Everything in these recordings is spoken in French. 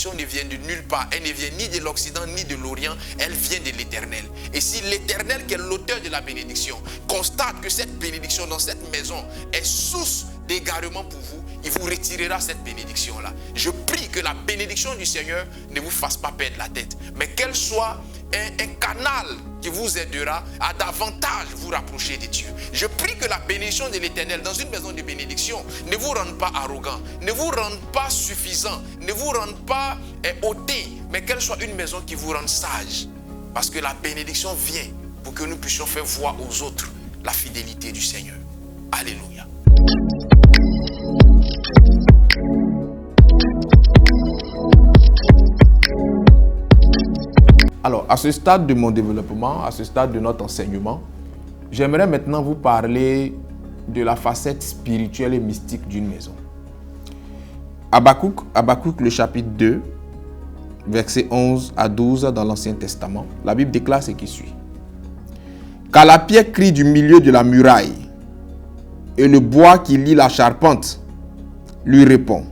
bénédiction ne vient de nulle part. Elle ne vient ni de l'Occident ni de l'Orient. Elle vient de l'Éternel. Et si l'Éternel, qui est l'auteur de la bénédiction, constate que cette bénédiction dans cette maison est source d'égarement pour vous, il vous retirera cette bénédiction-là. Je prie que la bénédiction du Seigneur ne vous fasse pas perdre la tête, mais qu'elle soit un canal qui vous aidera à davantage vous rapprocher de Dieu. Je prie que la bénédiction de l'Éternel dans une maison de bénédiction ne vous rende pas arrogant, ne vous rende pas suffisant, ne vous rende pas hautain, mais qu'elle soit une maison qui vous rende sage. Parce que la bénédiction vient pour que nous puissions faire voir aux autres la fidélité du Seigneur. Alléluia. Alors, à ce stade de mon développement, à ce stade de notre enseignement, j'aimerais maintenant vous parler de la facette spirituelle et mystique d'une maison. Habakkuk, le chapitre 2, versets 11 à 12 dans l'Ancien Testament, la Bible déclare ce qui suit. « Car la pierre crie du milieu de la muraille, et le bois qui lie la charpente lui répond.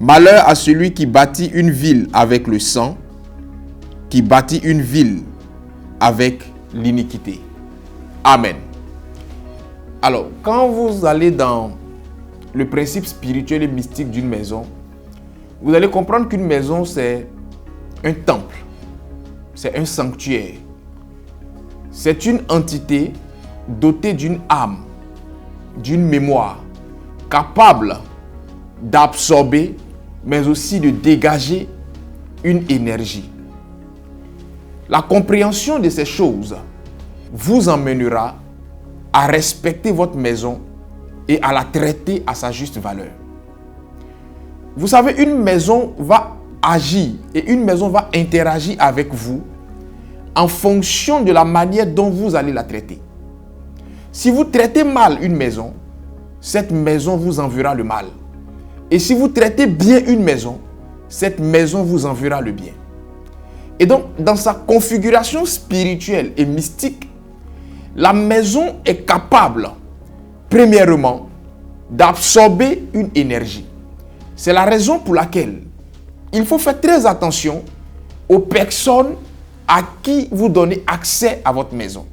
Malheur à celui qui bâtit une ville avec le sang, qui bâtit une ville avec l'iniquité. » Amen. Alors, quand vous allez dans le principe spirituel et mystique d'une maison, vous allez comprendre qu'une maison, c'est un temple, c'est un sanctuaire. C'est une entité dotée d'une âme, d'une mémoire, capable d'absorber, mais aussi de dégager une énergie. La compréhension de ces choses vous emmènera à respecter votre maison et à la traiter à sa juste valeur. Vous savez, une maison va agir et une maison va interagir avec vous en fonction de la manière dont vous allez la traiter. Si vous traitez mal une maison, cette maison vous enverra le mal. Et si vous traitez bien une maison, cette maison vous enverra le bien. Et donc, dans sa configuration spirituelle et mystique, la maison est capable, premièrement, d'absorber une énergie. C'est la raison pour laquelle il faut faire très attention aux personnes à qui vous donnez accès à votre maison.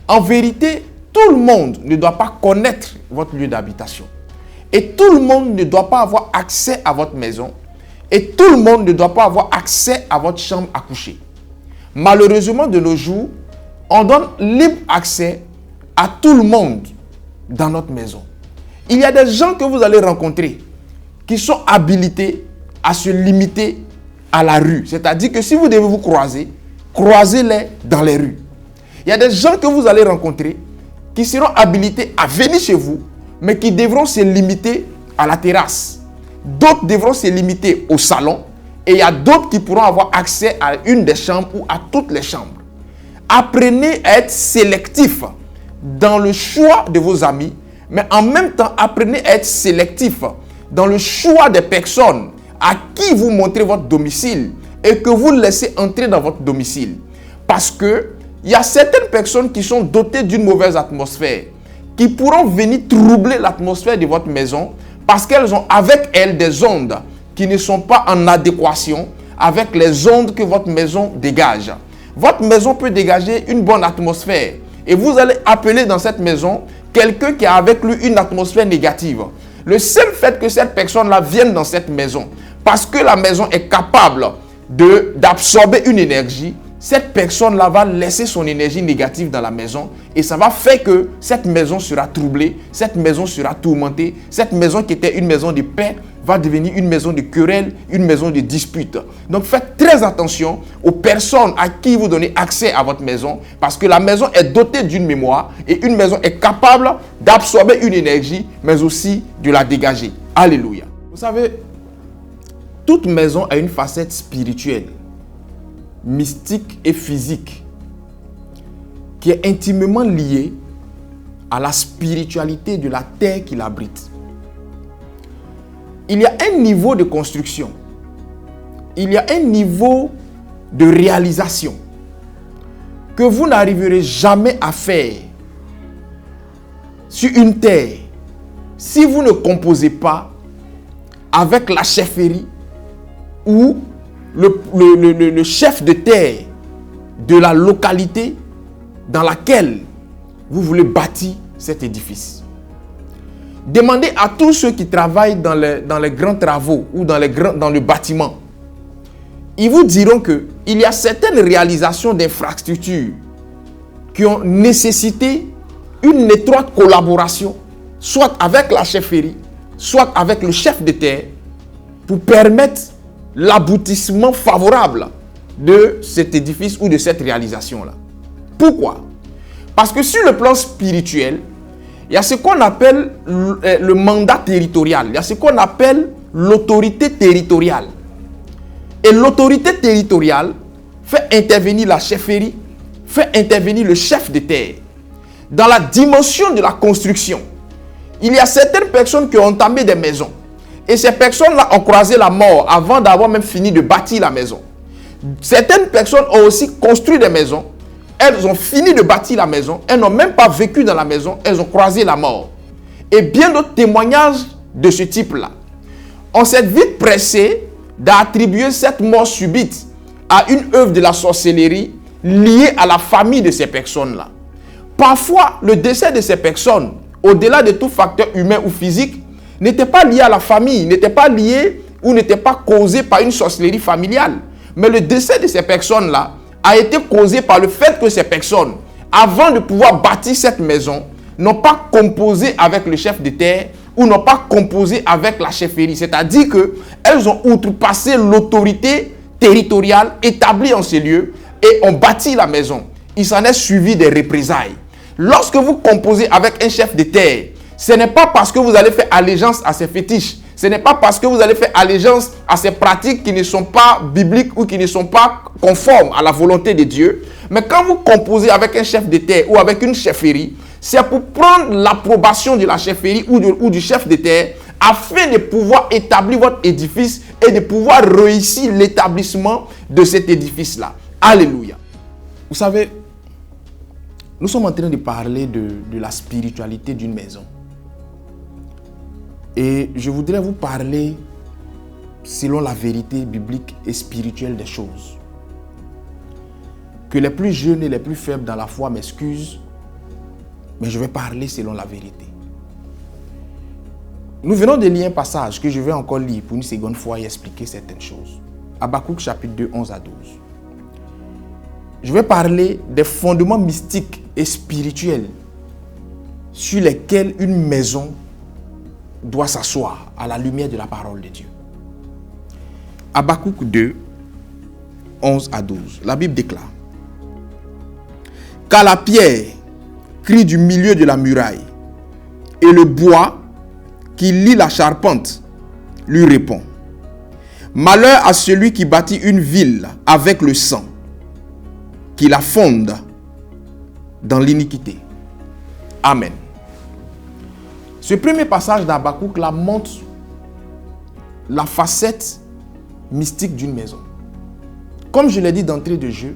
En vérité, tout le monde ne doit pas connaître votre lieu d'habitation. Et tout le monde ne doit pas avoir accès à votre maison. Et tout le monde ne doit pas avoir accès à votre chambre à coucher. Malheureusement, de nos jours, on donne libre accès à tout le monde dans notre maison. Il y a des gens que vous allez rencontrer qui sont habilités à se limiter à la rue. C'est-à-dire que si vous devez vous croiser, croisez-les dans les rues. Il y a des gens que vous allez rencontrer qui seront habilités à venir chez vous, mais qui devront se limiter à la terrasse. D'autres devront se limiter au salon et il y a d'autres qui pourront avoir accès à une des chambres ou à toutes les chambres. Apprenez à être sélectif dans le choix de vos amis, mais en même temps, apprenez à être sélectif dans le choix des personnes à qui vous montrez votre domicile et que vous laissez entrer dans votre domicile. Parce que il y a certaines personnes qui sont dotées d'une mauvaise atmosphère, qui pourront venir troubler l'atmosphère de votre maison parce qu'elles ont avec elles des ondes qui ne sont pas en adéquation avec les ondes que votre maison dégage. Votre maison peut dégager une bonne atmosphère et vous allez appeler dans cette maison quelqu'un qui a avec lui une atmosphère négative. Le seul fait que cette personne-là vienne dans cette maison, parce que la maison est capable d'absorber une énergie, cette personne-là va laisser son énergie négative dans la maison et ça va faire que cette maison sera troublée, cette maison sera tourmentée, cette maison qui était une maison de paix va devenir une maison de querelle, une maison de dispute. Donc faites très attention aux personnes à qui vous donnez accès à votre maison parce que la maison est dotée d'une mémoire et une maison est capable d'absorber une énergie mais aussi de la dégager. Alléluia. Vous savez, toute maison a une facette spirituelle, mystique et physique qui est intimement liée à la spiritualité de la terre qui l'abrite. Il y a un niveau de construction, il y a un niveau de réalisation que vous n'arriverez jamais à faire sur une terre si vous ne composez pas avec la chefferie ou le chef de terre de la localité dans laquelle vous voulez bâtir cet édifice. Demandez à tous ceux qui travaillent dans les grands travaux ou dans le bâtiment. Ils vous diront qu'il y a certaines réalisations d'infrastructures qui ont nécessité une étroite collaboration, soit avec la chefferie, soit avec le chef de terre, pour permettre l'aboutissement favorable de cet édifice ou de cette réalisation-là. Pourquoi? Parce que sur le plan spirituel, il y a ce qu'on appelle le mandat territorial, il y a ce qu'on appelle l'autorité territoriale. Et l'autorité territoriale fait intervenir la chefferie, fait intervenir le chef de terre. Dans la dimension de la construction, il y a certaines personnes qui ont entamé des maisons. Et ces personnes-là ont croisé la mort avant d'avoir même fini de bâtir la maison. Certaines personnes ont aussi construit des maisons. Elles ont fini de bâtir la maison. Elles n'ont même pas vécu dans la maison. Elles ont croisé la mort. Et bien d'autres témoignages de ce type-là. On s'est vite pressé d'attribuer cette mort subite à une œuvre de la sorcellerie liée à la famille de ces personnes-là. Parfois, le décès de ces personnes, au-delà de tout facteur humain ou physique, n'était pas lié à la famille, n'était pas lié ou n'était pas causé par une sorcellerie familiale. Mais le décès de ces personnes-là a été causé par le fait que ces personnes, avant de pouvoir bâtir cette maison, n'ont pas composé avec le chef de terre ou n'ont pas composé avec la chefferie. C'est-à-dire qu'elles ont outrepassé l'autorité territoriale établie en ces lieux et ont bâti la maison. Il s'en est suivi des représailles. Lorsque vous composez avec un chef de terre, ce n'est pas parce que vous allez faire allégeance à ses fétiches. Ce n'est pas parce que vous allez faire allégeance à ces pratiques qui ne sont pas bibliques ou qui ne sont pas conformes à la volonté de Dieu. Mais quand vous composez avec un chef de terre ou avec une chefferie, c'est pour prendre l'approbation de la chefferie ou du chef de terre afin de pouvoir établir votre édifice et de pouvoir réussir l'établissement de cet édifice-là. Alléluia. Vous savez, nous sommes en train de parler de la spiritualité d'une maison. Et je voudrais vous parler selon la vérité biblique et spirituelle des choses. Que les plus jeunes et les plus faibles dans la foi m'excusent, mais je vais parler selon la vérité. Nous venons de lire un passage que je vais encore lire pour une seconde fois et expliquer certaines choses. Habakkuk chapitre 2, 11 à 12. Je vais parler des fondements mystiques et spirituels sur lesquels une maison doit s'asseoir à la lumière de la parole de Dieu. Habakkuk 2, 11 à 12. La Bible déclare: car la pierre crie du milieu de la muraille, et le bois qui lie la charpente lui répond. Malheur à celui qui bâtit une ville avec le sang, qui la fonde dans l'iniquité. Amen. Ce premier passage d'Habakkuk là montre la facette mystique d'une maison. Comme je l'ai dit d'entrée de jeu,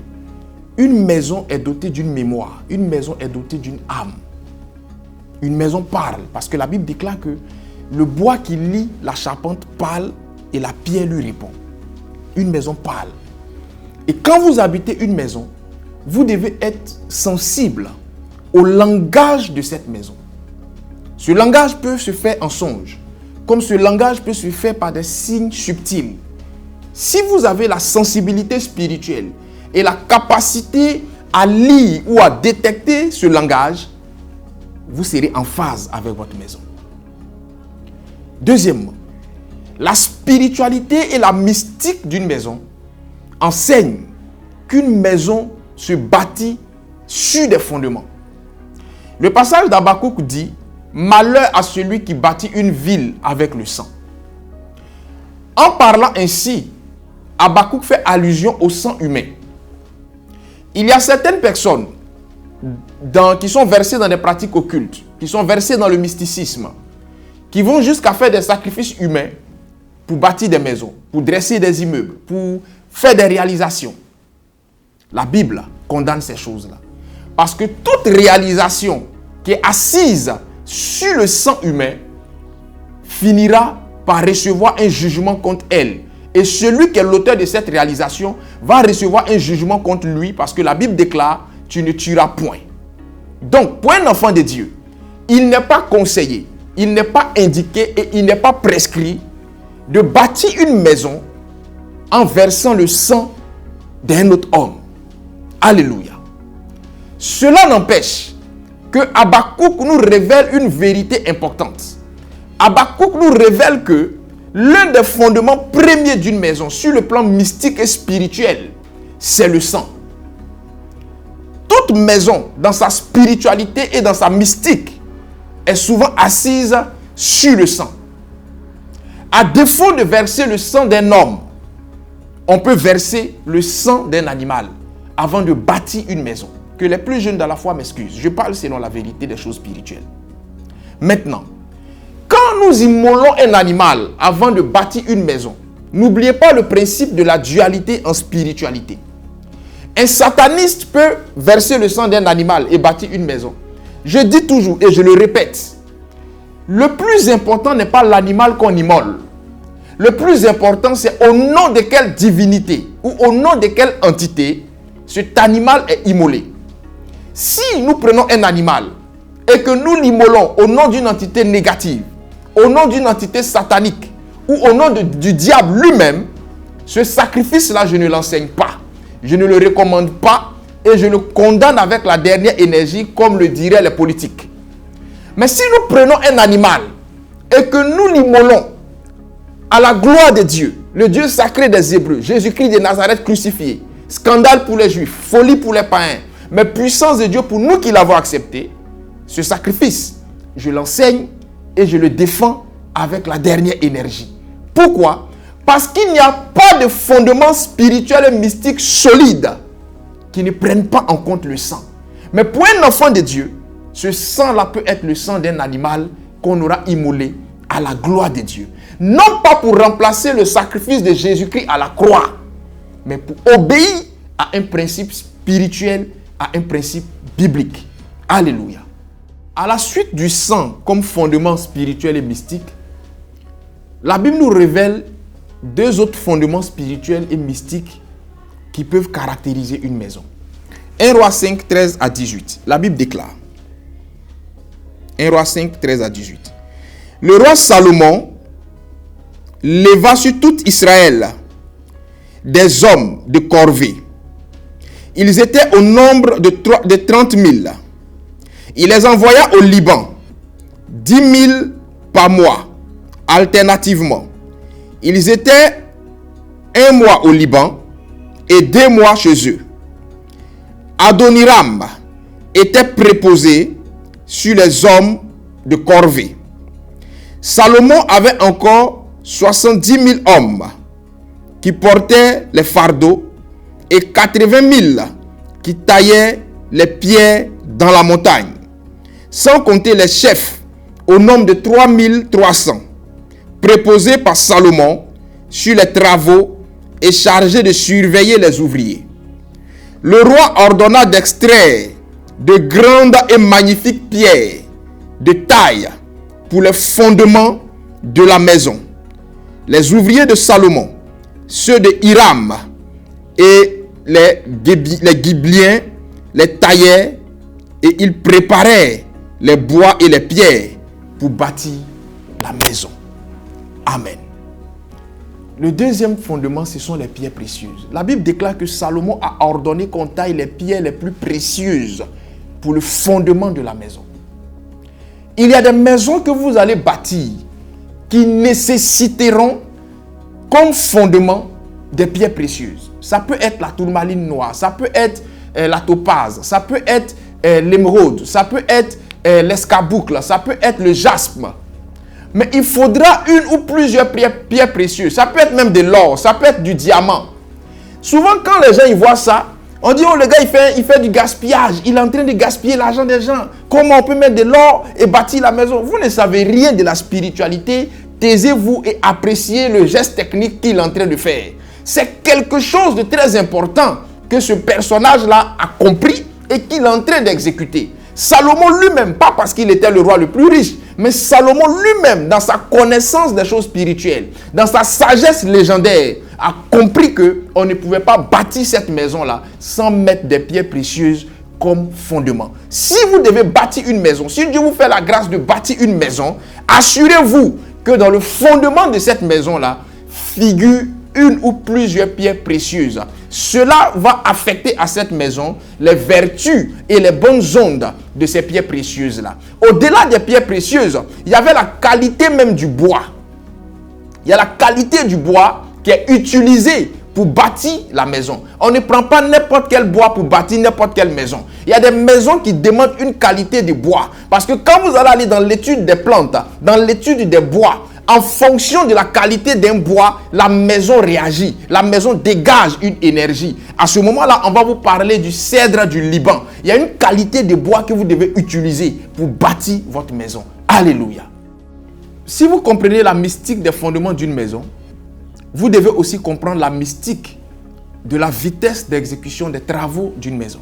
une maison est dotée d'une mémoire, une maison est dotée d'une âme. Une maison parle, parce que la Bible déclare que le bois qui lie la charpente parle et la pierre lui répond. Une maison parle. Et quand vous habitez une maison, vous devez être sensible au langage de cette maison. Ce langage peut se faire en songe, comme ce langage peut se faire par des signes subtils. Si vous avez la sensibilité spirituelle et la capacité à lire ou à détecter ce langage, vous serez en phase avec votre maison. Deuxièmement, la spiritualité et la mystique d'une maison enseignent qu'une maison se bâtit sur des fondements. Le passage d'Habakkuk dit: malheur à celui qui bâtit une ville avec le sang. En parlant ainsi, Habakkuk fait allusion au sang humain. Il y a certaines personnes qui sont versées dans des pratiques occultes, qui sont versées dans le mysticisme, qui vont jusqu'à faire des sacrifices humains pour bâtir des maisons, pour dresser des immeubles, pour faire des réalisations. La Bible condamne ces choses-là. Parce que toute réalisation qui est assise sur le sang humain finira par recevoir un jugement contre elle Et celui qui est l'auteur de cette réalisation va recevoir un jugement contre lui parce que la Bible déclare « Tu ne tueras point ». Donc, pour un enfant de Dieu, il n'est pas conseillé, il n'est pas indiqué et il n'est pas prescrit de bâtir une maison en versant le sang d'un autre homme. Alléluia. Cela n'empêche que Habakkuk nous révèle une vérité importante. Habakkuk nous révèle que l'un des fondements premiers d'une maison sur le plan mystique et spirituel, c'est le sang. Toute maison, dans sa spiritualité et dans sa mystique, est souvent assise sur le sang. À défaut de verser le sang d'un homme, on peut verser le sang d'un animal avant de bâtir une maison. Que les plus jeunes dans la foi m'excusent. Je parle selon la vérité des choses spirituelles. Maintenant, quand nous immolons un animal avant de bâtir une maison, n'oubliez pas le principe de la dualité en spiritualité. Un sataniste peut verser le sang d'un animal et bâtir une maison. Je dis toujours et je le répète, le plus important n'est pas l'animal qu'on immole. Le plus important, c'est au nom de quelle divinité ou au nom de quelle entité cet animal est immolé. Si nous prenons un animal et que nous l'immolons au nom d'une entité négative, au nom d'une entité satanique ou au nom du diable lui-même, ce sacrifice-là, je ne l'enseigne pas. Je ne le recommande pas et je le condamne avec la dernière énergie, comme le diraient les politiques. Mais si nous prenons un animal et que nous l'immolons à la gloire de Dieu, le Dieu sacré des Hébreux, Jésus-Christ de Nazareth crucifié, scandale pour les Juifs, folie pour les païens, mais puissance de Dieu pour nous qui l'avons accepté, ce sacrifice, je l'enseigne et je le défends avec la dernière énergie. Pourquoi? Parce qu'il n'y a pas de fondement spirituel et mystique solide qui ne prenne pas en compte le sang. Mais pour un enfant de Dieu, ce sang-là peut être le sang d'un animal qu'on aura immolé à la gloire de Dieu. Non pas pour remplacer le sacrifice de Jésus-Christ à la croix, mais pour obéir à un principe spirituel, à un principe biblique. Alléluia. À la suite du sang comme fondement spirituel et mystique, la Bible nous révèle deux autres fondements spirituels et mystiques qui peuvent caractériser une maison. 1 Roi 5, 13 à 18. La Bible déclare. 1 Roi 5, 13 à 18. Le roi Salomon leva sur tout Israël des hommes de corvée. Ils étaient au nombre de 30 000. Il les envoya au Liban, 10 000 par mois, alternativement. Ils étaient 1 mois au Liban et 2 mois chez eux. Adoniram était préposé sur les hommes de corvée. Salomon avait encore 70 000 hommes qui portaient les fardeaux et 80 000 qui taillaient les pierres dans la montagne, sans compter les chefs au nombre de 3 300, préposés par Salomon sur les travaux et chargés de surveiller les ouvriers. Le roi ordonna d'extraire de grandes et magnifiques pierres de taille pour les fondements de la maison. Les ouvriers de Salomon, ceux de Hiram et les Gibliens, les taillaient et ils préparaient les bois et les pierres pour bâtir la maison. Amen. Le deuxième fondement, ce sont les pierres précieuses. La Bible déclare que Salomon a ordonné qu'on taille les pierres les plus précieuses pour le fondement de la maison. Il y a des maisons que vous allez bâtir qui nécessiteront comme fondement des pierres précieuses. Ça peut être la tourmaline noire, ça peut être la topaze, ça peut être l'émeraude, ça peut être l'escarboucle, ça peut être le jaspe. Mais il faudra une ou plusieurs pierres précieuses. Ça peut être même de l'or, ça peut être du diamant. Souvent, quand les gens ils voient ça, on dit, oh, le gars, il fait du gaspillage. Il est en train de gaspiller l'argent des gens. Comment on peut mettre de l'or et bâtir la maison? Vous ne savez rien de la spiritualité. Taisez-vous et appréciez le geste technique qu'il est en train de faire. C'est quelque chose de très important que ce personnage-là a compris et qu'il est en train d'exécuter. Salomon lui-même, pas parce qu'il était le roi le plus riche, mais Salomon lui-même, dans sa connaissance des choses spirituelles, dans sa sagesse légendaire, a compris qu'on ne pouvait pas bâtir cette maison-là sans mettre des pierres précieuses comme fondement. Si vous devez bâtir une maison, si Dieu vous fait la grâce de bâtir une maison, assurez-vous que dans le fondement de cette maison-là figure une ou plusieurs pierres précieuses. Cela va affecter à cette maison les vertus et les bonnes ondes de ces pierres précieuses-là. Au-delà des pierres précieuses, il y avait la qualité même du bois. Il y a la qualité du bois qui est utilisée pour bâtir la maison. On ne prend pas n'importe quel bois pour bâtir n'importe quelle maison. Il y a des maisons qui demandent une qualité de bois. Parce que quand vous allez aller dans l'étude des plantes, dans l'étude des bois, en fonction de la qualité d'un bois, la maison réagit. La maison dégage une énergie. À ce moment-là, on va vous parler du cèdre du Liban. Il y a une qualité de bois que vous devez utiliser pour bâtir votre maison. Alléluia. Si vous comprenez la mystique des fondements d'une maison, vous devez aussi comprendre la mystique de la vitesse d'exécution des travaux d'une maison.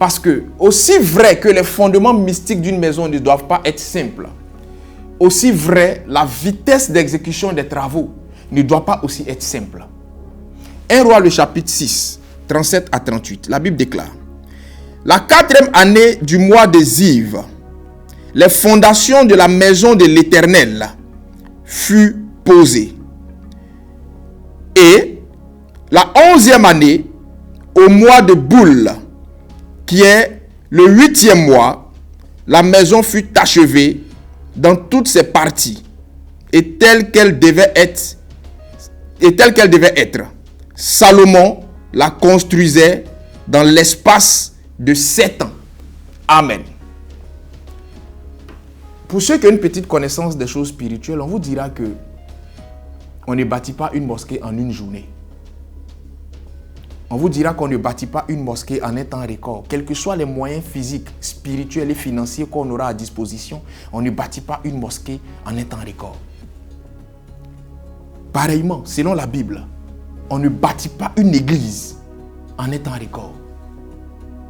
Parce que, aussi vrai que les fondements mystiques d'une maison ne doivent pas être simples, aussi vrai, la vitesse d'exécution des travaux ne doit pas aussi être simple. 1 Roi, le chapitre 6, 37 à 38, la Bible déclare: la 4e année du mois de Ziv, les fondations de la maison de l'Éternel furent posées. Et la 11e année, au mois de Boule, qui est le 8e mois, la maison fut achevée dans toutes ses parties et telle qu'elle devait être. Salomon la construisait dans l'espace de 7 ans. Amen. Pour ceux qui ont une petite connaissance des choses spirituelles, on vous dira que on ne bâtit pas une mosquée en une journée. On vous dira qu'on ne bâtit pas une mosquée en un temps record. Quels que soient les moyens physiques, spirituels et financiers qu'on aura à disposition, on ne bâtit pas une mosquée en un temps record. Pareillement, selon la Bible, on ne bâtit pas une église en un temps record.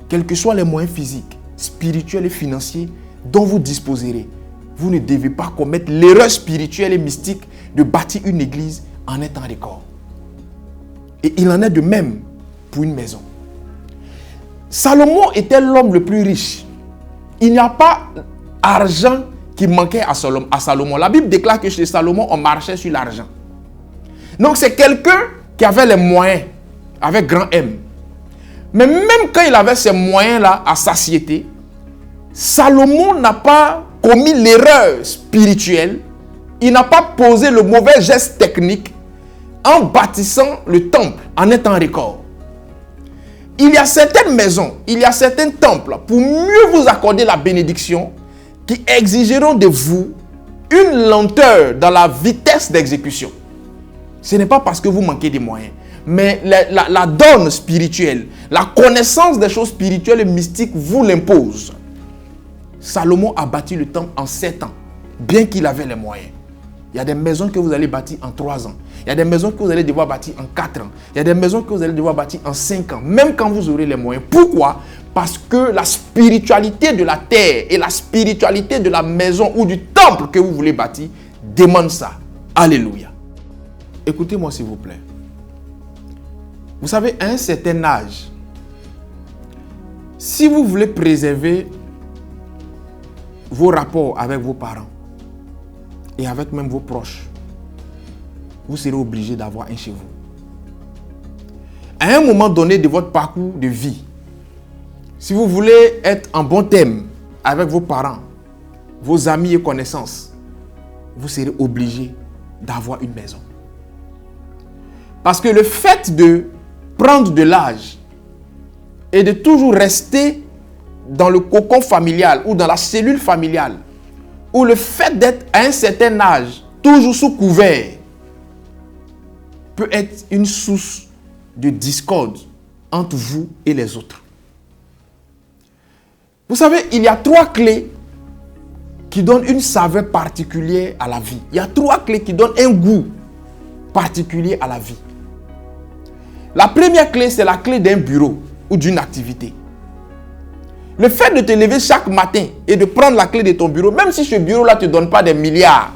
Quels que soient les moyens physiques, spirituels et financiers dont vous disposerez, vous ne devez pas commettre l'erreur spirituelle et mystique de bâtir une église en un temps record. Et il en est de même pour une maison. Salomon était l'homme le plus riche. Il n'y a pas d'argent qui manquait à Salomon. La Bible déclare que chez Salomon, on marchait sur l'argent. Donc c'est quelqu'un qui avait les moyens, avec grand M. Mais même quand il avait ces moyens-là à satiété, Salomon n'a pas commis l'erreur spirituelle. Il n'a pas posé le mauvais geste technique en bâtissant le temple en un temps record. Il y a certaines maisons, il y a certains temples, pour mieux vous accorder la bénédiction, qui exigeront de vous une lenteur dans la vitesse d'exécution. Ce n'est pas parce que vous manquez des moyens, mais la donne spirituelle, la connaissance des choses spirituelles et mystiques vous l'impose. Salomon a bâti le temple en 7 ans, bien qu'il avait les moyens. Il y a des maisons que vous allez bâtir en 3 ans. Il y a des maisons que vous allez devoir bâtir en 4 ans. Il y a des maisons que vous allez devoir bâtir en 5 ans, même quand vous aurez les moyens. Pourquoi? Parce que la spiritualité de la terre et la spiritualité de la maison ou du temple que vous voulez bâtir demande ça. Alléluia. Écoutez-moi s'il vous plaît. Vous savez, à un certain âge, si vous voulez préserver vos rapports avec vos parents et avec même vos proches, vous serez obligé d'avoir un chez vous. À un moment donné de votre parcours de vie, si vous voulez être en bon terme avec vos parents, vos amis et connaissances, vous serez obligé d'avoir une maison. Parce que le fait de prendre de l'âge et de toujours rester dans le cocon familial ou dans la cellule familiale, ou le fait d'être à un certain âge toujours sous couvert, peut être une source de discorde entre vous et les autres. Vous savez, il y a 3 clés qui donnent une saveur particulière à la vie. Il y a 3 clés qui donnent un goût particulier à la vie. La première clé, c'est la clé d'un bureau ou d'une activité. Le fait de te lever chaque matin et de prendre la clé de ton bureau, même si ce bureau-là ne te donne pas des milliards,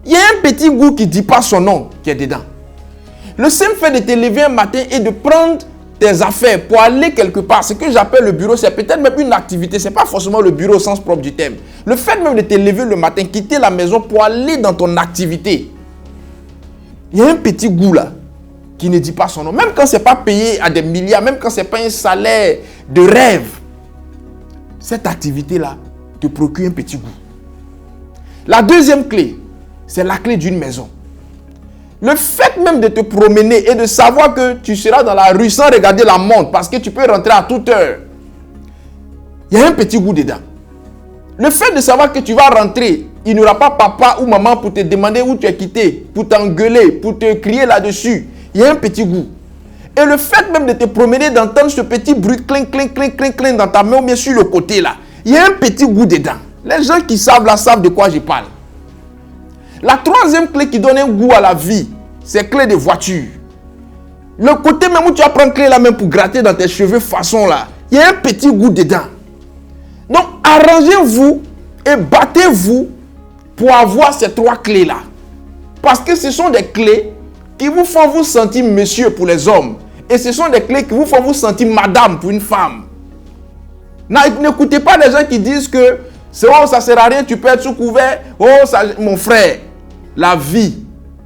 Il y a un petit goût qui ne dit pas son nom qui est dedans. Le simple fait de te lever un matin et de prendre tes affaires pour aller quelque part, ce que j'appelle le bureau, c'est peut-être même une activité, ce n'est pas forcément le bureau au sens propre du terme. Le fait même de te lever le matin, quitter la maison pour aller dans ton activité, il y a un petit goût là qui ne dit pas son nom. Même quand ce n'est pas payé à des milliards, même quand ce n'est pas un salaire de rêve, cette activité-là te procure un petit goût. La deuxième clé, c'est la clé d'une maison. Le fait même de te promener et de savoir que tu seras dans la rue sans regarder la montre parce que tu peux rentrer à toute heure, il y a un petit goût dedans. Le fait de savoir que tu vas rentrer, il n'y aura pas papa ou maman pour te demander où tu es quitté, pour t'engueuler, pour te crier là-dessus, il y a un petit goût. Et le fait même de te promener, d'entendre ce petit bruit clink, clink, clink, clink, clink dans ta main ou bien sur le côté là, il y a un petit goût dedans. Les gens qui savent là savent de quoi je parle. La troisième clé qui donne un goût à la vie, c'est clé de voiture. Le côté même où tu vas prendre clé là même pour gratter dans tes cheveux façon là, il y a un petit goût dedans. Donc arrangez-vous et battez-vous pour avoir ces trois clés là. Parce que ce sont des clés qui vous font vous sentir monsieur pour les hommes. Et ce sont des clés qui vous font vous sentir madame pour une femme. N'écoutez pas les gens qui disent que oh, ça ne sert à rien, tu peux être sous couvert. Oh, ça, mon frère, la vie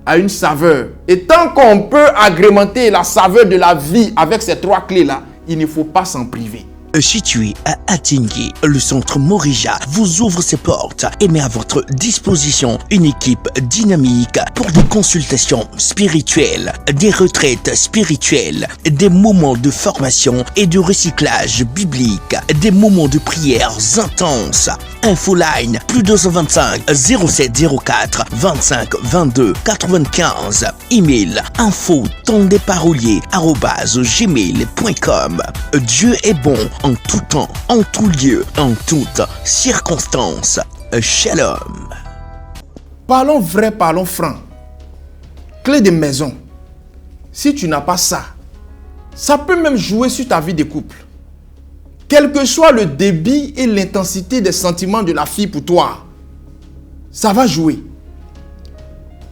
a une saveur. Et tant qu'on peut agrémenter la saveur de la vie avec ces trois clés-là, il ne faut pas s'en priver. Situé à Attigny, le centre Morija vous ouvre ses portes et met à votre disposition une équipe dynamique pour des consultations spirituelles, des retraites spirituelles, des moments de formation et de recyclage biblique, des moments de prières intenses. Infoline plus 225 0704 25 22 95. Email info tondesparoliers@gmail.com. Dieu est bon en tout temps, en tout lieu, en toutes circonstances. Shalom. Parlons vrai, parlons franc. Clé de maison. Si tu n'as pas ça, ça peut même jouer sur ta vie de couple. Quel que soit le débit et l'intensité des sentiments de la fille pour toi, ça va jouer.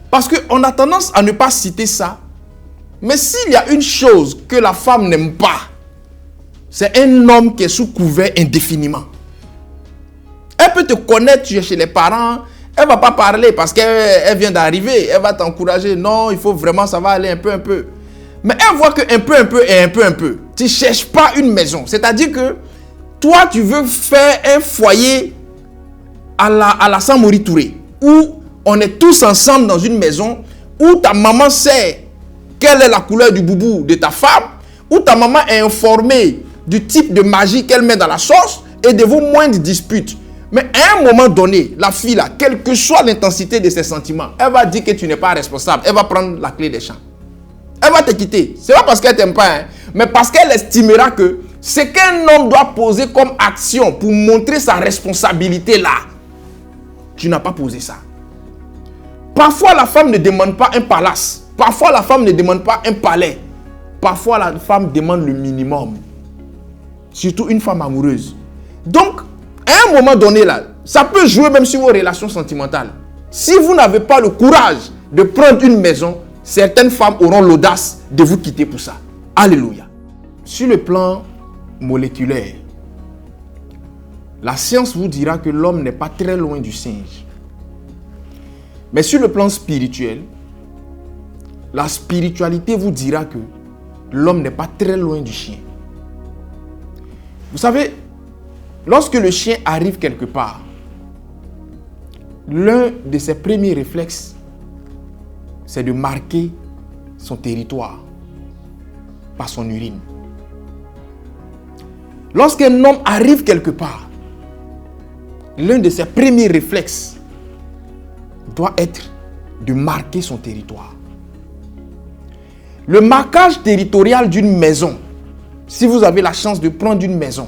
Parce qu'on a tendance à ne pas citer ça. Mais s'il y a une chose que la femme n'aime pas, c'est un homme qui est sous couvert indéfiniment. Elle peut te connaître, tu es chez les parents, elle ne va pas parler parce qu'elle vient d'arriver, elle va t'encourager. Non, il faut vraiment, ça va aller un peu. Mais elle voit que un peu et un peu. Tu ne cherches pas une maison. C'est-à-dire que toi, tu veux faire un foyer à la Samori Touré, où on est tous ensemble dans une maison, où ta maman sait quelle est la couleur du boubou de ta femme, où ta maman est informée du type de magie qu'elle met dans la sauce et de vos moindres disputes. Mais à un moment donné, la fille là, quelle que soit l'intensité de ses sentiments, elle va dire que tu n'es pas responsable. Elle va prendre la clé des champs. Elle va te quitter. Ce n'est pas parce qu'elle ne t'aime pas, hein, mais parce qu'elle estimera que ce qu'un homme doit poser comme action pour montrer sa responsabilité là, tu n'as pas posé ça. Parfois, la femme ne demande pas un palace. Parfois, la femme ne demande pas un palais. Parfois, la femme demande le minimum. Surtout une femme amoureuse. Donc, à un moment donné là, ça peut jouer même sur vos relations sentimentales. Si vous n'avez pas le courage de prendre une maison, certaines femmes auront l'audace de vous quitter pour ça. Alléluia. Sur le plan moléculaire, la science vous dira que l'homme n'est pas très loin du singe. Mais sur le plan spirituel, la spiritualité vous dira que l'homme n'est pas très loin du chien. Vous savez, lorsque le chien arrive quelque part, l'un de ses premiers réflexes, c'est de marquer son territoire par son urine. Lorsqu'un homme arrive quelque part, l'un de ses premiers réflexes doit être de marquer son territoire. Le marquage territorial d'une maison, si vous avez la chance de prendre une maison,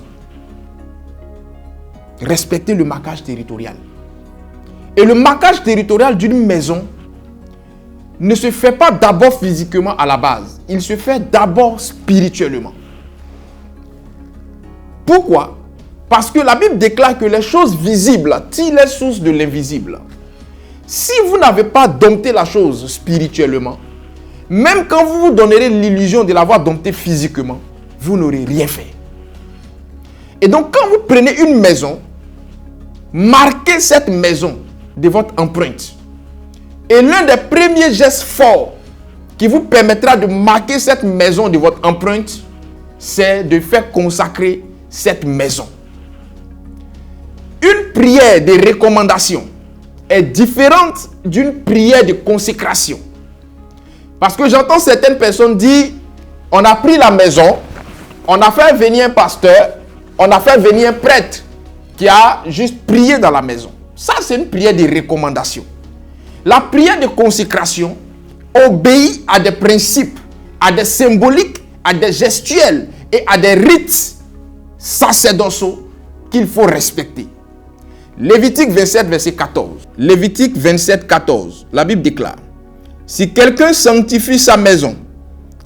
respectez le marquage territorial. Et le marquage territorial d'une maison ne se fait pas d'abord physiquement à la base. Il se fait d'abord spirituellement. Pourquoi? Parce que la Bible déclare que les choses visibles tirent les sources de l'invisible. Si vous n'avez pas dompté la chose spirituellement, même quand vous vous donnerez l'illusion de l'avoir dompté physiquement, vous n'aurez rien fait. Et donc, quand vous prenez une maison, marquez cette maison de votre empreinte. Et l'un des premiers gestes forts qui vous permettra de marquer cette maison de votre empreinte, c'est de faire consacrer cette maison. Une prière de recommandation est différente d'une prière de consécration. Parce que j'entends certaines personnes dire, on a pris la maison, on a fait venir un pasteur, on a fait venir un prêtre qui a juste prié dans la maison. Ça, c'est une prière de recommandation. La prière de consécration obéit à des principes, à des symboliques, à des gestuels et à des rites sacerdotaux qu'il faut respecter. Lévitique 27, verset 14. Lévitique 27, 14. La Bible déclare, « Si quelqu'un sanctifie sa maison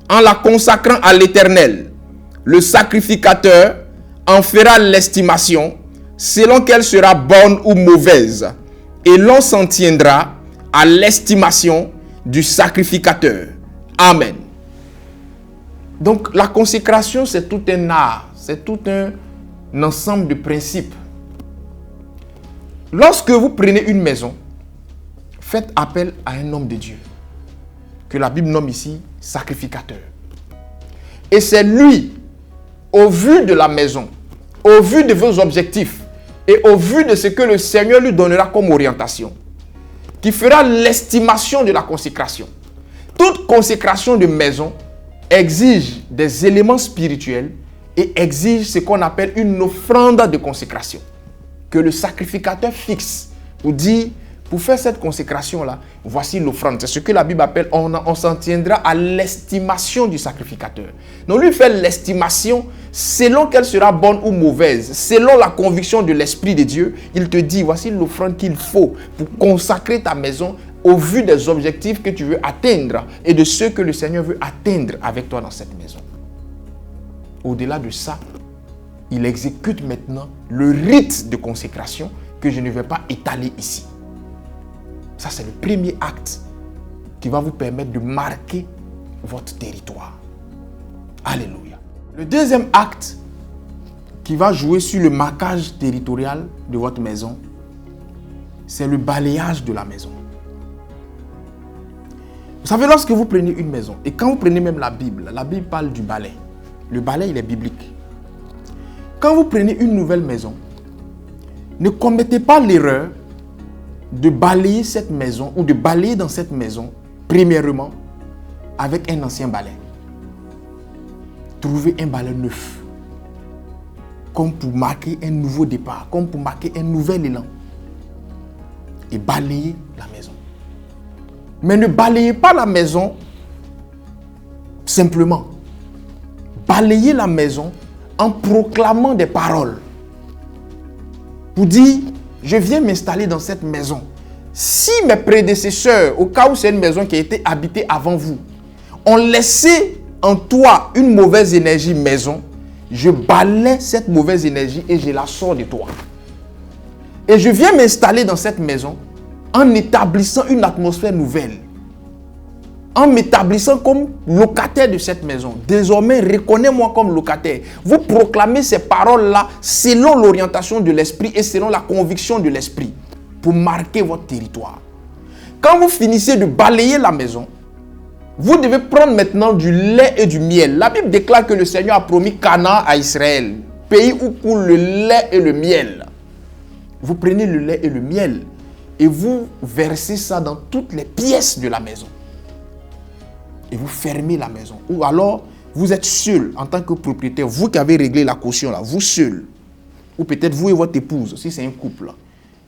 en la consacrant à l'Éternel, le sacrificateur en fera l'estimation selon qu'elle sera bonne ou mauvaise, et l'on s'en tiendra à l'estimation du sacrificateur. » Amen. Donc la consécration, c'est tout un art, c'est tout un ensemble de principes. Lorsque vous prenez une maison, faites appel à un homme de Dieu, que la Bible nomme ici sacrificateur. Et c'est lui, au vu de la maison, au vu de vos objectifs et au vu de ce que le Seigneur lui donnera comme orientation, qui fera l'estimation de la consécration. Toute consécration de maison exige des éléments spirituels et exige ce qu'on appelle une offrande de consécration, que le sacrificateur fixe pour dire, pour faire cette consécration-là, voici l'offrande. C'est ce que la Bible appelle, on s'en tiendra à l'estimation du sacrificateur. Donc lui fait l'estimation selon qu'elle sera bonne ou mauvaise, selon la conviction de l'Esprit de Dieu. Il te dit, voici l'offrande qu'il faut pour consacrer ta maison au vu des objectifs que tu veux atteindre et de ceux que le Seigneur veut atteindre avec toi dans cette maison. Au-delà de ça, il exécute maintenant le rite de consécration que je ne vais pas étaler ici. Ça, c'est le premier acte qui va vous permettre de marquer votre territoire. Alléluia. Le deuxième acte qui va jouer sur le marquage territorial de votre maison, c'est le balayage de la maison. Vous savez, lorsque vous prenez une maison, et quand vous prenez même la Bible parle du balai. Le balai, il est biblique. Quand vous prenez une nouvelle maison, ne commettez pas l'erreur de balayer cette maison ou de balayer dans cette maison, premièrement, avec un ancien balai. Trouvez un balai neuf, comme pour marquer un nouveau départ, comme pour marquer un nouvel élan. Et balayez la maison. Mais ne balayez pas la maison simplement. Balayez la maison en proclamant des paroles. Pour dire, je viens m'installer dans cette maison. Si mes prédécesseurs, au cas où c'est une maison qui a été habitée avant vous, ont laissé en toi une mauvaise énergie maison, je balaie cette mauvaise énergie et je la sors de toi. Et je viens m'installer dans cette maison en établissant une atmosphère nouvelle. En m'établissant comme locataire de cette maison. Désormais, reconnais-moi comme locataire. Vous proclamez ces paroles-là selon l'orientation de l'esprit et selon la conviction de l'esprit pour marquer votre territoire. Quand vous finissez de balayer la maison, vous devez prendre maintenant du lait et du miel. La Bible déclare que le Seigneur a promis Canaan à Israël, pays où coule le lait et le miel. Vous prenez le lait et le miel et vous versez ça dans toutes les pièces de la maison. Et vous fermez la maison. Ou alors, vous êtes seul en tant que propriétaire. Vous qui avez réglé la caution là, vous seul. Ou peut-être vous et votre épouse, si c'est un couple là.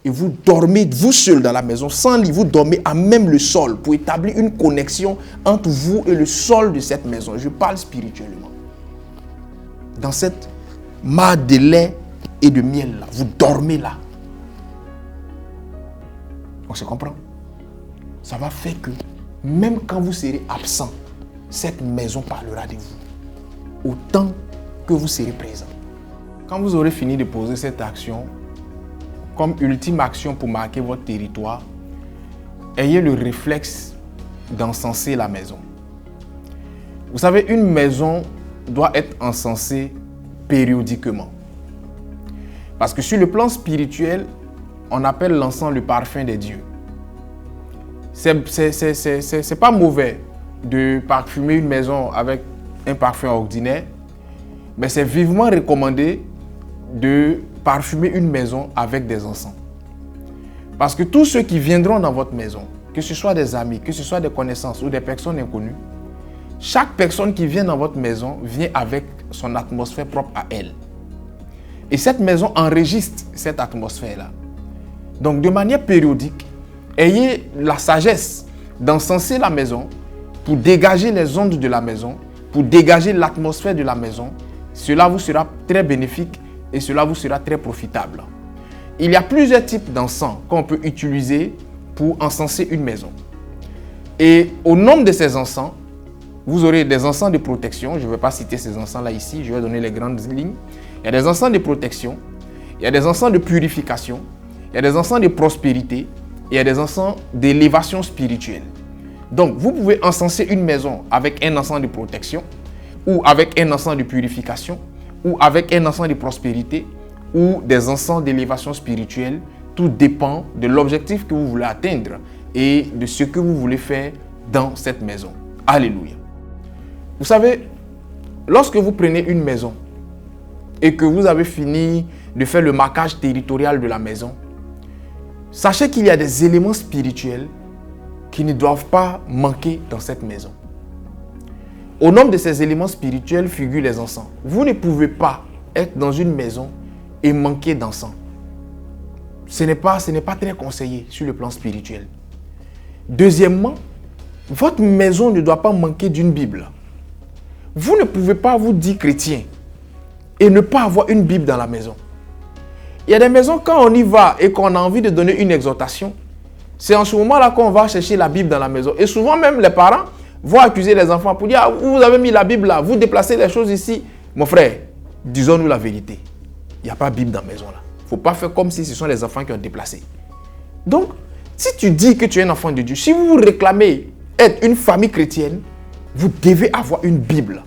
Et vous dormez, vous seul dans la maison, sans lit, vous dormez à même le sol pour établir une connexion entre vous et le sol de cette maison. Je parle spirituellement. Dans cette mare de lait et de miel là, vous dormez là. On se comprend? Ça va faire que même quand vous serez absent, cette maison parlera de vous. Autant que vous serez présent. Quand vous aurez fini de poser cette action, comme ultime action pour marquer votre territoire, ayez le réflexe d'encenser la maison. Vous savez, une maison doit être encensée périodiquement. Parce que sur le plan spirituel, on appelle l'encens le parfum des dieux. C'est pas mauvais de parfumer une maison avec un parfum ordinaire, mais c'est vivement recommandé de parfumer une maison avec des encens. Parce que tous ceux qui viendront dans votre maison, que ce soit des amis, que ce soit des connaissances ou des personnes inconnues, chaque personne qui vient dans votre maison vient avec son atmosphère propre à elle. Et cette maison enregistre cette atmosphère-là. Donc, de manière périodique, ayez la sagesse d'encenser la maison pour dégager les ondes de la maison, pour dégager l'atmosphère de la maison. Cela vous sera très bénéfique et cela vous sera très profitable. Il y a plusieurs types d'encens qu'on peut utiliser pour encenser une maison. Et au nombre de ces encens, vous aurez des encens de protection. Je ne vais pas citer ces encens-là ici, je vais donner les grandes lignes. Il y a des encens de protection, il y a des encens de purification, il y a des encens de prospérité, et il y a des encens d'élévation spirituelle. Donc, vous pouvez encenser une maison avec un encens de protection, ou avec un encens de purification, ou avec un encens de prospérité, ou des encens d'élévation spirituelle. Tout dépend de l'objectif que vous voulez atteindre et de ce que vous voulez faire dans cette maison. Alléluia. Vous savez, lorsque vous prenez une maison et que vous avez fini de faire le marquage territorial de la maison, sachez qu'il y a des éléments spirituels qui ne doivent pas manquer dans cette maison. Au nombre de ces éléments spirituels figurent les encens. Vous ne pouvez pas être dans une maison et manquer d'encens. Ce n'est pas très conseillé sur le plan spirituel. Deuxièmement, votre maison ne doit pas manquer d'une Bible. Vous ne pouvez pas vous dire chrétien et ne pas avoir une Bible dans la maison. Il y a des maisons, quand on y va et qu'on a envie de donner une exhortation, c'est en ce moment-là qu'on va chercher la Bible dans la maison. Et souvent même les parents vont accuser les enfants pour dire « Ah, vous avez mis la Bible là, vous déplacez les choses ici. » Mon frère, disons-nous la vérité. Il n'y a pas de Bible dans la maison là. Il ne faut pas faire comme si ce sont les enfants qui ont déplacé. Donc, si tu dis que tu es un enfant de Dieu, si vous réclamez être une famille chrétienne, vous devez avoir une Bible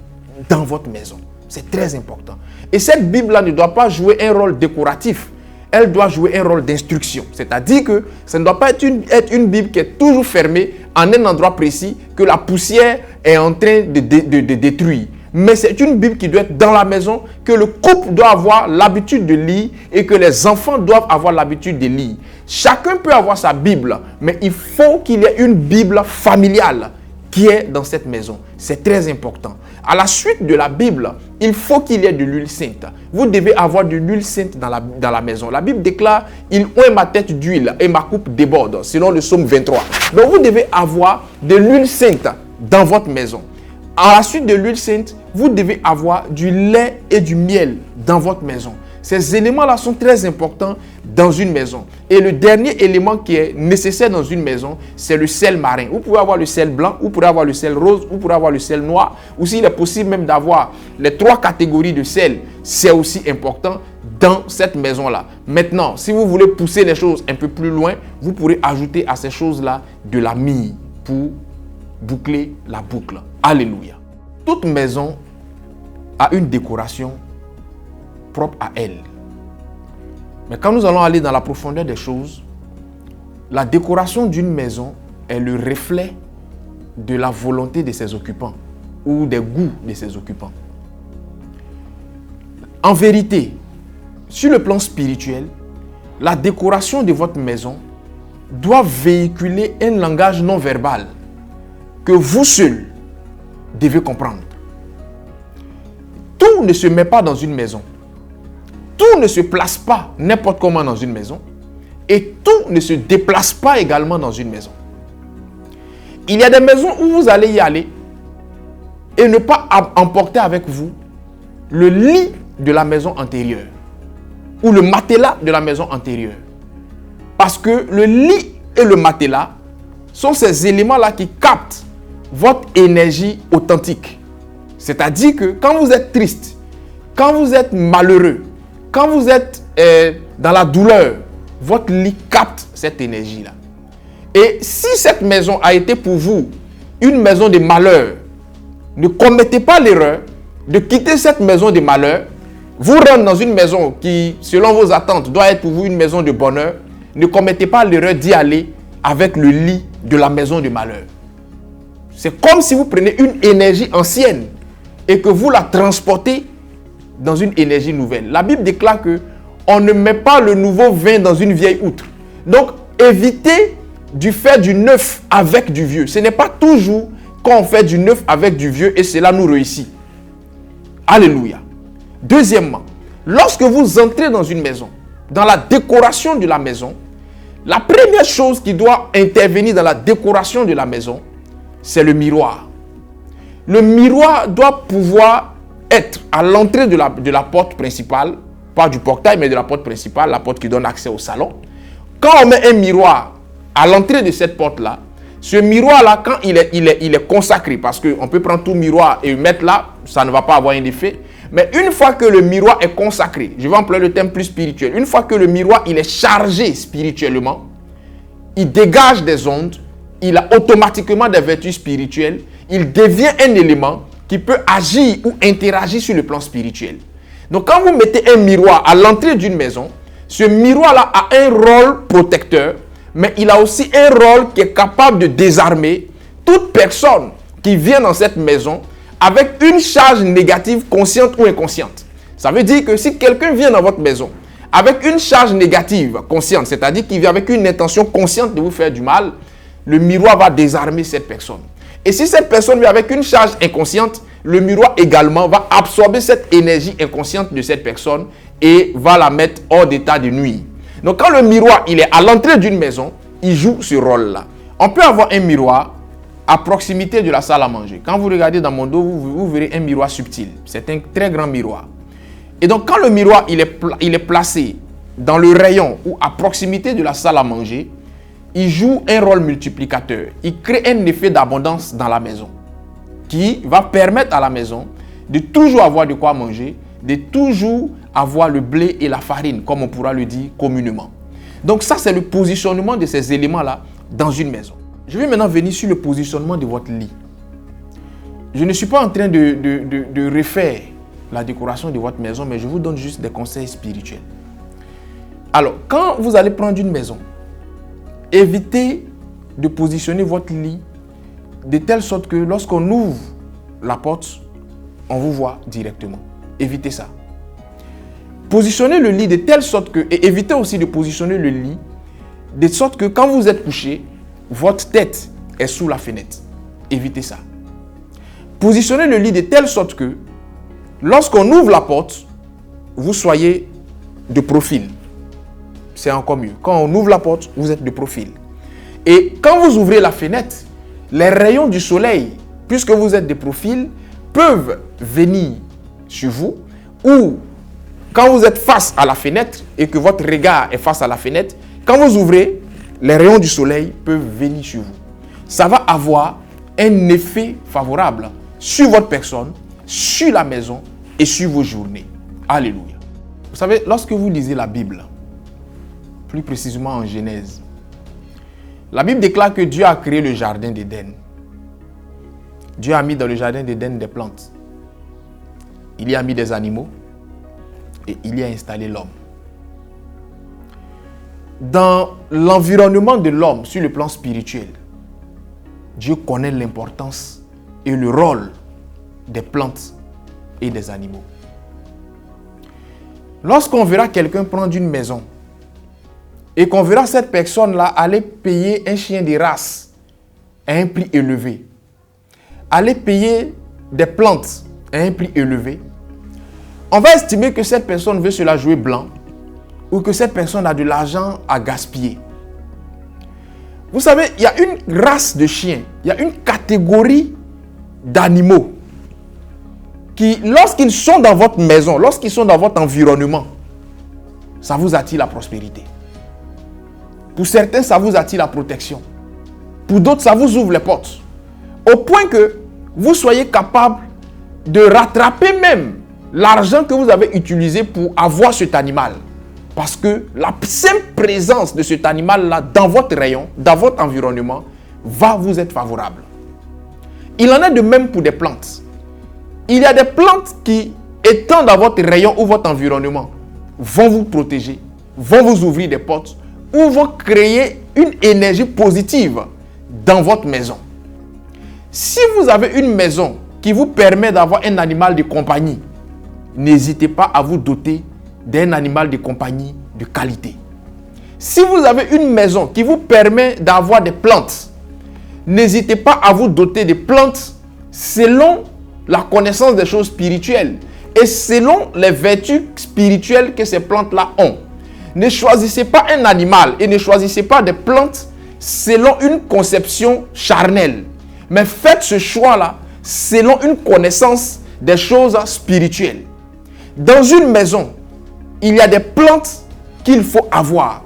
dans votre maison. C'est très important. Et cette Bible-là ne doit pas jouer un rôle décoratif. Elle doit jouer un rôle d'instruction. C'est-à-dire que ça ne doit pas être une Bible qui est toujours fermée en un endroit précis que la poussière est en train de détruire. Mais c'est une Bible qui doit être dans la maison, que le couple doit avoir l'habitude de lire et que les enfants doivent avoir l'habitude de lire. Chacun peut avoir sa Bible, mais il faut qu'il y ait une Bible familiale qui est dans cette maison. C'est très important. À la suite de la Bible, il faut qu'il y ait de l'huile sainte. Vous devez avoir de l'huile sainte dans la maison. La Bible déclare « Il oint ma tête d'huile et ma coupe déborde », selon le psaume 23. Donc vous devez avoir de l'huile sainte dans votre maison. À la suite de l'huile sainte, vous devez avoir du lait et du miel dans votre maison. Ces éléments-là sont très importants dans une maison. Et le dernier élément qui est nécessaire dans une maison, c'est le sel marin. Vous pouvez avoir le sel blanc, vous pourrez avoir le sel rose, vous pourrez avoir le sel noir. Ou s'il est possible même d'avoir les 3 catégories de sel, c'est aussi important dans cette maison-là. Maintenant, si vous voulez pousser les choses un peu plus loin, vous pourrez ajouter à ces choses-là de la myrrhe pour boucler la boucle. Alléluia. Toute maison a une décoration propre à elle. Mais quand nous allons aller dans la profondeur des choses, la décoration d'une maison est le reflet de la volonté de ses occupants ou des goûts de ses occupants. En vérité, sur le plan spirituel, la décoration de votre maison doit véhiculer un langage non verbal que vous seul devez comprendre. Tout ne se met pas dans une maison. Tout ne se place pas n'importe comment dans une maison. Et tout ne se déplace pas également dans une maison. Il y a des maisons où vous allez y aller et ne pas emporter avec vous le lit de la maison antérieure ou le matelas de la maison antérieure. Parce que le lit et le matelas sont ces éléments-là qui captent votre énergie authentique. C'est-à-dire que quand vous êtes triste, quand vous êtes malheureux, quand vous êtes dans la douleur, votre lit capte cette énergie-là. Et si cette maison a été pour vous une maison de malheur, ne commettez pas l'erreur de quitter cette maison de malheur, vous rendre dans une maison qui, selon vos attentes, doit être pour vous une maison de bonheur. Ne commettez pas l'erreur d'y aller avec le lit de la maison de malheur. C'est comme si vous prenez une énergie ancienne et que vous la transportez dans une énergie nouvelle. La Bible déclare que on ne met pas le nouveau vin dans une vieille outre. Donc, évitez de faire du neuf avec du vieux. Ce n'est pas toujours quand on fait du neuf avec du vieux et cela nous réussit. Alléluia. Deuxièmement, lorsque vous entrez dans une maison, dans la décoration de la maison, la première chose qui doit intervenir dans la décoration de la maison, c'est le miroir. Le miroir doit pouvoir être à l'entrée de la porte principale, pas du portail, mais de la porte principale, la porte qui donne accès au salon. Quand on met un miroir à l'entrée de cette porte-là, ce miroir-là, quand il est consacré, parce qu'on peut prendre tout miroir et le mettre là, ça ne va pas avoir un effet. Mais une fois que le miroir est consacré, je vais employer le terme plus spirituel, une fois que le miroir il est chargé spirituellement, il dégage des ondes, il a automatiquement des vertus spirituelles, il devient un élément qui peut agir ou interagir sur le plan spirituel. Donc quand vous mettez un miroir à l'entrée d'une maison, ce miroir-là a un rôle protecteur, mais il a aussi un rôle qui est capable de désarmer toute personne qui vient dans cette maison avec une charge négative consciente ou inconsciente. Ça veut dire que si quelqu'un vient dans votre maison avec une charge négative consciente, c'est-à-dire qu'il vient avec une intention consciente de vous faire du mal, le miroir va désarmer cette personne. Et si cette personne vient avec une charge inconsciente, le miroir également va absorber cette énergie inconsciente de cette personne et va la mettre hors d'état de nuire. Donc quand le miroir il est à l'entrée d'une maison, il joue ce rôle-là. On peut avoir un miroir à proximité de la salle à manger. Quand vous regardez dans mon dos, vous verrez un miroir subtil. C'est un très grand miroir. Et donc quand le miroir il est placé dans le rayon ou à proximité de la salle à manger, il joue un rôle multiplicateur. Il crée un effet d'abondance dans la maison qui va permettre à la maison de toujours avoir de quoi manger, de toujours avoir le blé et la farine, comme on pourra le dire communément. Donc ça, c'est le positionnement de ces éléments-là dans une maison. Je vais maintenant venir sur le positionnement de votre lit. Je ne suis pas en train de refaire la décoration de votre maison, mais je vous donne juste des conseils spirituels. Alors, quand vous allez prendre une maison, évitez de positionner votre lit de telle sorte que lorsqu'on ouvre la porte, on vous voit directement. Évitez ça. Positionnez le lit de telle sorte que, et évitez aussi de positionner le lit de sorte que quand vous êtes couché, votre tête est sous la fenêtre. Évitez ça. Positionnez le lit de telle sorte que lorsqu'on ouvre la porte, vous soyez de profil. C'est encore mieux. Quand on ouvre la porte, vous êtes de profil. Et quand vous ouvrez la fenêtre, les rayons du soleil, puisque vous êtes de profil, peuvent venir sur vous. Ou quand vous êtes face à la fenêtre et que votre regard est face à la fenêtre, quand vous ouvrez, les rayons du soleil peuvent venir sur vous. Ça va avoir un effet favorable sur votre personne, sur la maison et sur vos journées. Alléluia. Vous savez, lorsque vous lisez la Bible, plus précisément en Genèse, la Bible déclare que Dieu a créé le jardin d'Éden. Dieu a mis dans le jardin d'Éden des plantes. Il y a mis des animaux et il y a installé l'homme. Dans l'environnement de l'homme, sur le plan spirituel, Dieu connaît l'importance et le rôle des plantes et des animaux. Lorsqu'on verra quelqu'un prendre une maison et qu'on verra cette personne-là aller payer un chien de race à un prix élevé, aller payer des plantes à un prix élevé, on va estimer que cette personne veut se la jouer blanc ou que cette personne a de l'argent à gaspiller. Vous savez, il y a une race de chiens, il y a une catégorie d'animaux qui, lorsqu'ils sont dans votre maison, lorsqu'ils sont dans votre environnement, ça vous attire la prospérité. Pour certains, ça vous attire la protection. Pour d'autres, ça vous ouvre les portes. Au point que vous soyez capable de rattraper même l'argent que vous avez utilisé pour avoir cet animal. Parce que la simple présence de cet animal-là dans votre rayon, dans votre environnement, va vous être favorable. Il en est de même pour des plantes. Il y a des plantes qui, étant dans votre rayon ou votre environnement, vont vous protéger, vont vous ouvrir des portes ou vont créer une énergie positive dans votre maison. Si vous avez une maison qui vous permet d'avoir un animal de compagnie, n'hésitez pas à vous doter d'un animal de compagnie de qualité. Si vous avez une maison qui vous permet d'avoir des plantes, n'hésitez pas à vous doter de plantes selon la connaissance des choses spirituelles et selon les vertus spirituelles que ces plantes-là ont. Ne choisissez pas un animal et ne choisissez pas des plantes selon une conception charnelle, mais faites ce choix-là selon une connaissance des choses spirituelles. Dans une maison, il y a des plantes qu'il faut avoir.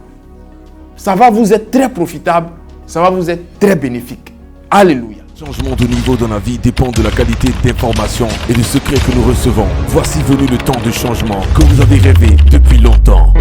Ça va vous être très profitable, ça va vous être très bénéfique. Alléluia. Changement de niveau dans la vie dépend de la qualité d'information et du secret que nous recevons. Voici venu le temps de changement que vous avez rêvé depuis longtemps.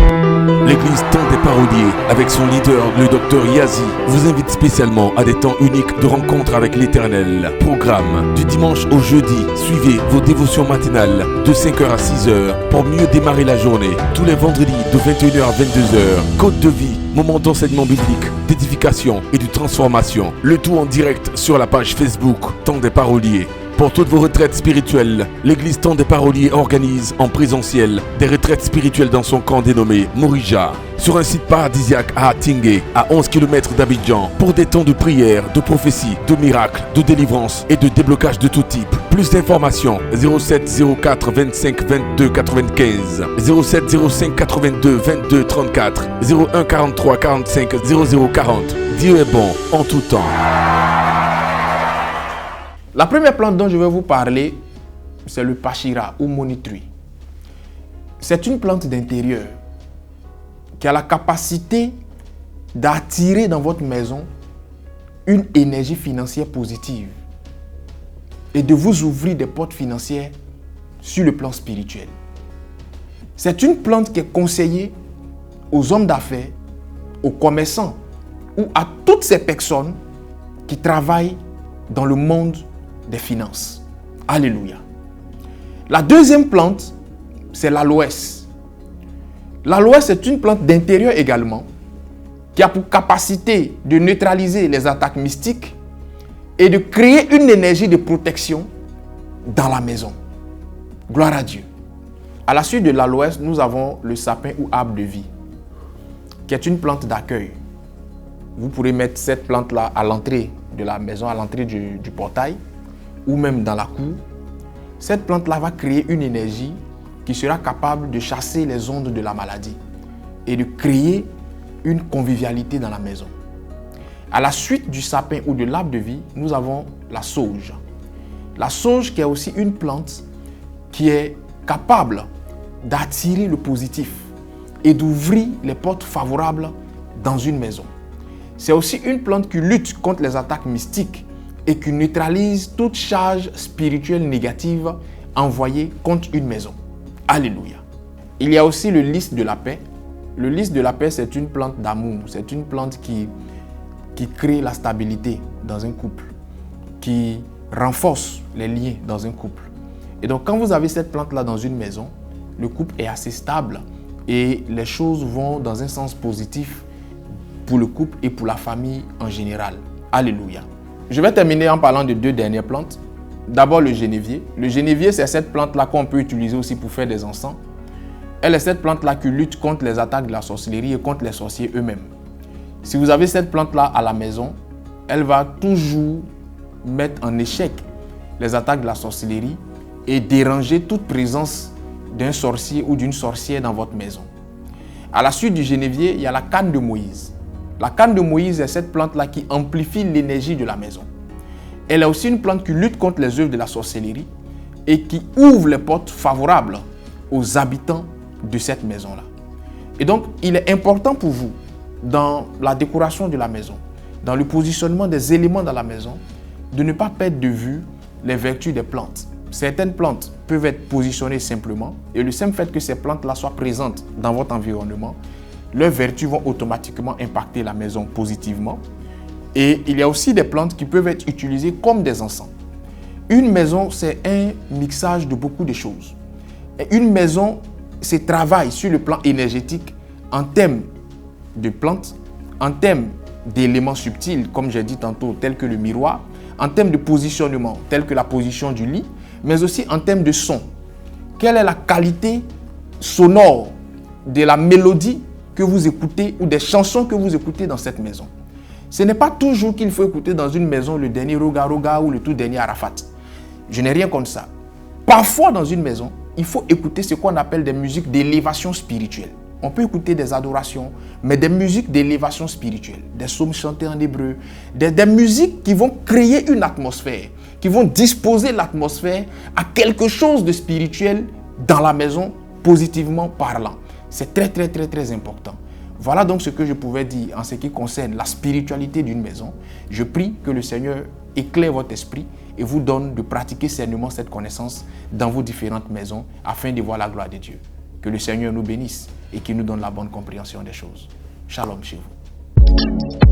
L'église Temps des Paroliers, avec son leader, le docteur Yazi, vous invite spécialement à des temps uniques de rencontre avec l'Éternel. Programme du dimanche au jeudi. Suivez vos dévotions matinales de 5h à 6h pour mieux démarrer la journée. Tous les vendredis de 21h à 22h. Côte de vie, moment d'enseignement biblique, d'édification et de transformation. Le tout en direct sur la page Facebook Temps des Paroliers. Pour toutes vos retraites spirituelles, l'église Temps des Paroliers organise en présentiel des retraites spirituelles dans son camp dénommé Morija, sur un site paradisiaque à Atingué, à 11 km d'Abidjan, pour des temps de prière, de prophétie, de miracles, de délivrance et de déblocage de tout type. Plus d'informations 07 04 25 22 95, 07 05 82 22 34, 01 43 45 00 40. Dieu est bon en tout temps. La première plante dont je vais vous parler, c'est le pachira ou money tree. C'est une plante d'intérieur qui a la capacité d'attirer dans votre maison une énergie financière positive et de vous ouvrir des portes financières sur le plan spirituel. C'est une plante qui est conseillée aux hommes d'affaires, aux commerçants ou à toutes ces personnes qui travaillent dans le monde des finances. Alléluia. La deuxième plante, c'est l'aloès. L'aloès est une plante d'intérieur également qui a pour capacité de neutraliser les attaques mystiques et de créer une énergie de protection dans la maison. Gloire à Dieu. À la suite de l'aloès, nous avons le sapin ou arbre de vie, qui est une plante d'accueil. Vous pourrez mettre cette plante-là à l'entrée de la maison, à l'entrée du portail, ou même dans la cour. Cette plante-là va créer une énergie qui sera capable de chasser les ondes de la maladie et de créer une convivialité dans la maison. À la suite du sapin ou de l'arbre de vie, nous avons la sauge. La sauge qui est aussi une plante qui est capable d'attirer le positif et d'ouvrir les portes favorables dans une maison. C'est aussi une plante qui lutte contre les attaques mystiques et qui neutralise toute charge spirituelle négative envoyée contre une maison. Alléluia. Il y a aussi le lys de la paix. Le lys de la paix, c'est une plante d'amour. C'est une plante qui crée la stabilité dans un couple, qui renforce les liens dans un couple. Et donc, quand vous avez cette plante-là dans une maison, le couple est assez stable et les choses vont dans un sens positif pour le couple et pour la famille en général. Alléluia. Je vais terminer en parlant de deux dernières plantes. D'abord le génévier. Le génévier, c'est cette plante-là qu'on peut utiliser aussi pour faire des encens. Elle est cette plante-là qui lutte contre les attaques de la sorcellerie et contre les sorciers eux-mêmes. Si vous avez cette plante-là à la maison, elle va toujours mettre en échec les attaques de la sorcellerie et déranger toute présence d'un sorcier ou d'une sorcière dans votre maison. À la suite du génévier, il y a la canne de Moïse. La canne de Moïse est cette plante-là qui amplifie l'énergie de la maison. Elle est aussi une plante qui lutte contre les œuvres de la sorcellerie et qui ouvre les portes favorables aux habitants de cette maison-là. Et donc, il est important pour vous, dans la décoration de la maison, dans le positionnement des éléments dans la maison, de ne pas perdre de vue les vertus des plantes. certaines plantes peuvent être positionnées simplement et le simple fait que ces plantes-là soient présentes dans votre environnement, leurs vertus vont automatiquement impacter la maison positivement. Et il y a aussi des plantes qui peuvent être utilisées comme des encens. Une maison, c'est un mixage de beaucoup de choses. Et une maison, c'est travail sur le plan énergétique en termes de plantes, en termes d'éléments subtils, comme j'ai dit tantôt, tels que le miroir, en termes de positionnement, tels que la position du lit, mais aussi en termes de son. Quelle est la qualité sonore de la mélodie que vous écoutez ou des chansons que vous écoutez dans cette maison? Ce n'est pas toujours qu'il faut écouter dans une maison le dernier Roga Roga ou le tout dernier Arafat. Je n'ai rien contre ça. Parfois dans une maison, il faut écouter ce qu'on appelle des musiques d'élévation spirituelle. On peut écouter des adorations, mais des musiques d'élévation spirituelle, des psaumes chantés en hébreu, des musiques qui vont créer une atmosphère, qui vont disposer l'atmosphère à quelque chose de spirituel dans la maison, positivement parlant. C'est très, très, très, très important. Voilà donc ce que je pouvais dire en ce qui concerne la spiritualité d'une maison. Je prie que le Seigneur éclaire votre esprit et vous donne de pratiquer sainement cette connaissance dans vos différentes maisons afin de voir la gloire de Dieu. Que le Seigneur nous bénisse et qu'il nous donne la bonne compréhension des choses. Shalom chez vous.